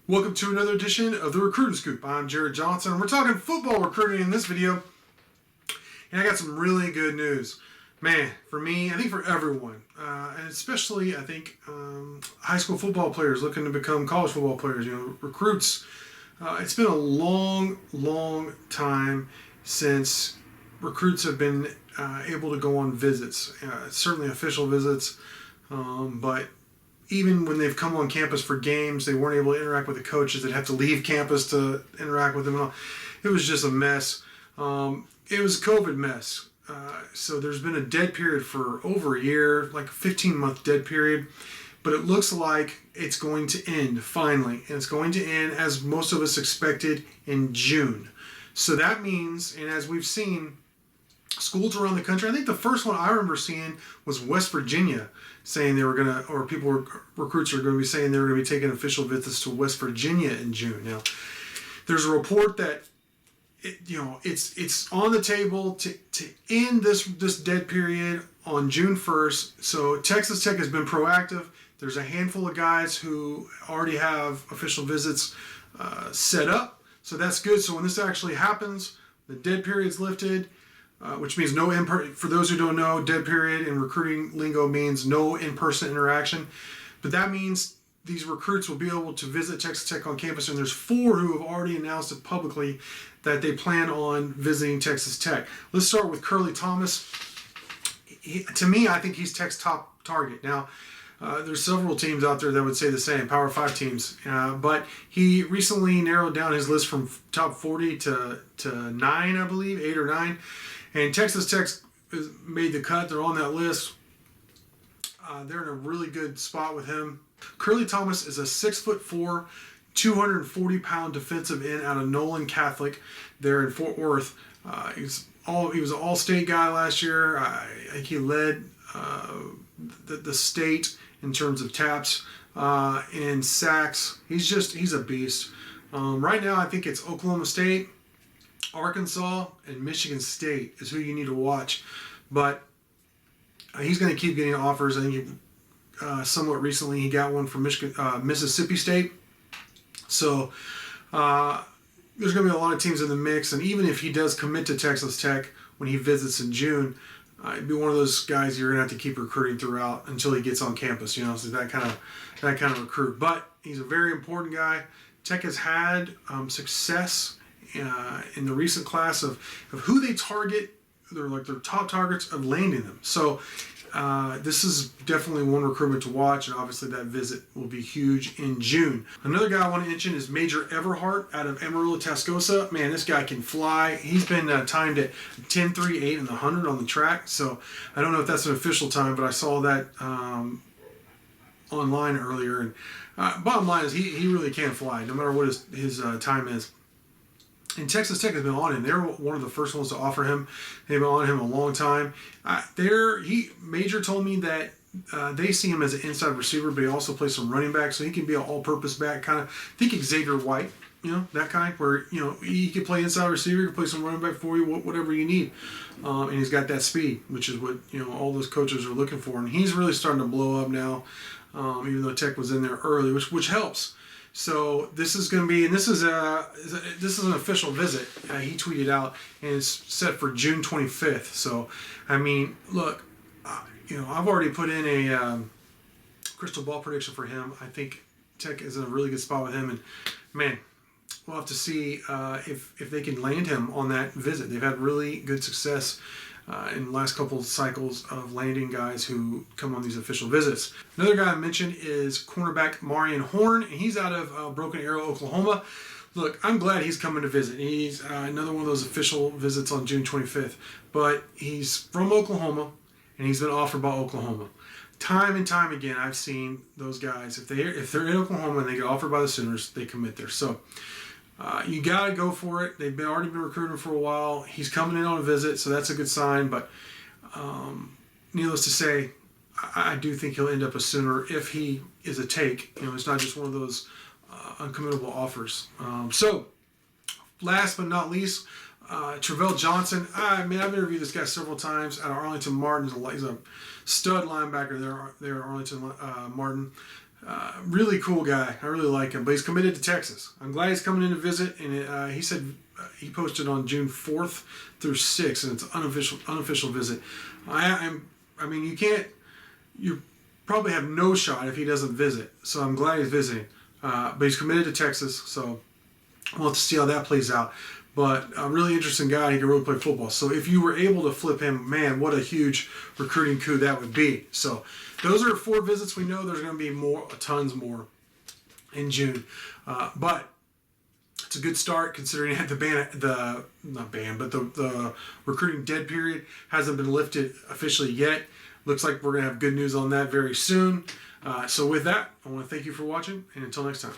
Welcome to another edition of the Recruiting Scoop. I'm Jarret Johnson, and we're talking football recruiting in this video. And I got some really good news. Man, for me, I think for everyone, and especially, I think, high school football players looking to become college football players, recruits. It's been a long, long time since recruits have been able to go on visits, certainly official visits, but even when they've come on campus for games, they weren't able to interact with the coaches. They'd have to leave campus to interact with them. And all. It was just a mess. It was a COVID mess. So there's been a dead period for over a year, like a 15-month dead period. But it looks like it's going to end, finally. And it's going to end, as most of us expected, in June. So that means, and as we've seen, schools around the country, I think the first one I remember seeing was West Virginia, saying they were going to, or recruits are going to be saying they were going to be taking official visits to West Virginia in June. Now, there's a report that it's on the table to end this dead period on June 1st. So Texas Tech has been proactive. There's a handful of guys who already have official visits set up. So that's good. So when this actually happens, the dead period's lifted. Which means no for those who don't know, dead period in recruiting lingo means no in-person interaction. But that means these recruits will be able to visit Texas Tech on campus, and there's 4 who have already announced it publicly that they plan on visiting Texas Tech. Let's start with Curly Thomas. To me, I think he's Tech's top target. Now, there's several teams out there that would say the same, Power 5 teams. But he recently narrowed down his list from top 40 to 9, I believe, 8 or 9. And Texas Tech made the cut. They're on that list. They're in a really good spot with him. Curly Thomas is a 6'4", 240-pound defensive end out of Nolan Catholic there in Fort Worth. He was an all-state guy last year. I think he led the state in terms of taps and sacks. He's a beast. Right now, I think it's Oklahoma State, Arkansas, and Michigan State is who you need to watch. But he's going to keep getting offers. I think somewhat recently he got one from Mississippi State. So there's going to be a lot of teams in the mix. And even if he does commit to Texas Tech when he visits in June, he'd be one of those guys you're going to have to keep recruiting throughout until he gets on campus. So that kind of recruit. But he's a very important guy. Tech has had success in the recent class of who they target. They're like their top targets of landing them. So this is definitely one recruitment to watch, and obviously that visit will be huge in June. Another guy I want to mention is Major Everhart out of Amarillo, Tascosa. Man, this guy can fly. He's been timed at 10.38 in the 100 on the track. So I don't know if that's an official time, but I saw that online earlier. And bottom line is he really can fly, no matter what his time is. And Texas Tech has been on him. They're one of the first ones to offer him. They've been on him a long time. Major told me that they see him as an inside receiver, but he also plays some running back, so he can be an all-purpose back, kind of think Xavier White, that kind, where he can play inside receiver, he can play some running back for you, whatever you need. And he's got that speed, which is what all those coaches are looking for. And he's really starting to blow up now, even though Tech was in there early, which helps. So this is going to be, and this is an official visit. He tweeted out, and it's set for June 25th. So, I mean, look, I've already put in a crystal ball prediction for him. I think Tech is in a really good spot with him, and man, we'll have to see if they can land him on that visit. They've had really good success in the last couple of cycles of landing guys who come on these official visits. Another guy I mentioned is cornerback Marion Horn, and he's out of Broken Arrow, Oklahoma. Look, I'm glad he's coming to visit. He's another one of those official visits on June 25th. But he's from Oklahoma, and he's been offered by Oklahoma. Time and time again, I've seen those guys, if they're in Oklahoma and they get offered by the Sooners, they commit there. So you got to go for it. They've already been recruiting for a while. He's coming in on a visit, so that's a good sign. But needless to say, I do think he'll end up a Sooner if he is a take. It's not just one of those uncommittable offers. So last but not least, Jarret Johnson. I've interviewed this guy several times out of Arlington Martin. He's a stud linebacker there at Arlington Martin. Really cool guy. I really like him, but he's committed to Texas. I'm glad he's coming in to visit, and he said he posted on June 4th through 6th, and it's an unofficial visit. I mean, you probably have no shot if he doesn't visit. So I'm glad he's visiting. But he's committed to Texas, so we'll have to see how that plays out. But a really interesting guy. He can really play football. So if you were able to flip him, man, what a huge recruiting coup that would be. So those are 4 visits. We know there's going to be tons more in June. But it's a good start considering the recruiting dead period hasn't been lifted officially yet. Looks like we're going to have good news on that very soon. So with that, I want to thank you for watching, and until next time.